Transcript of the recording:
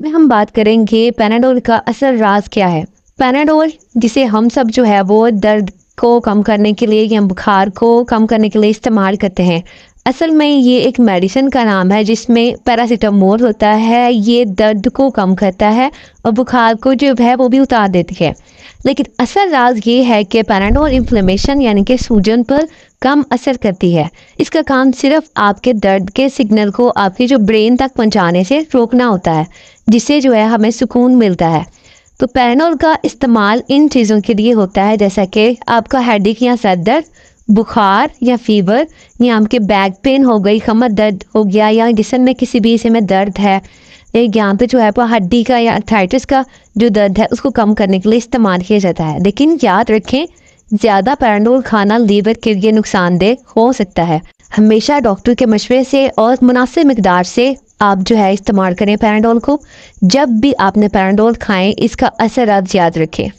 में हम बात करेंगे पैनाडोल का असर राज क्या है। पैनाडोल जिसे हम सब जो है वो दर्द को कम करने के लिए या बुखार को कम करने के लिए इस्तेमाल करते हैं। असल में ये एक मेडिसिन का नाम है जिसमें पैरासीटामोल होता है। ये दर्द को कम करता है और बुखार को जो है वो भी उतार देती है। लेकिन असल राज ये है कि पैनाडोल इन्फ्लेमेशन यानी कि सूजन पर कम असर करती है। इसका काम सिर्फ आपके दर्द के सिग्नल को आपके जो ब्रेन तक पहुंचाने से रोकना होता है, जिससे जो है हमें सुकून मिलता है। तो पैनाडोल का इस्तेमाल इन चीज़ों के लिए होता है जैसा कि आपका हेडेक या सर दर्द, बुखार या फीवर, या आपके बैक पेन हो गई, कमर दर्द हो गया, या जिस्म में किसी भी हिस्से में दर्द है, एक यहाँ पे जो है वो हड्डी का या आर्थराइटिस का जो दर्द है उसको कम करने के लिए इस्तेमाल किया जाता है। लेकिन याद रखें, ज़्यादा पैराडोल खाना लीवर के लिए नुकसानदेह हो सकता है। हमेशा डॉक्टर के मशवरे से और मुनासिब मिकदार से आप जो है इस्तेमाल करें पैराडोल को। जब भी आपने पैराडोल खाएं इसका असर आप याद रखें।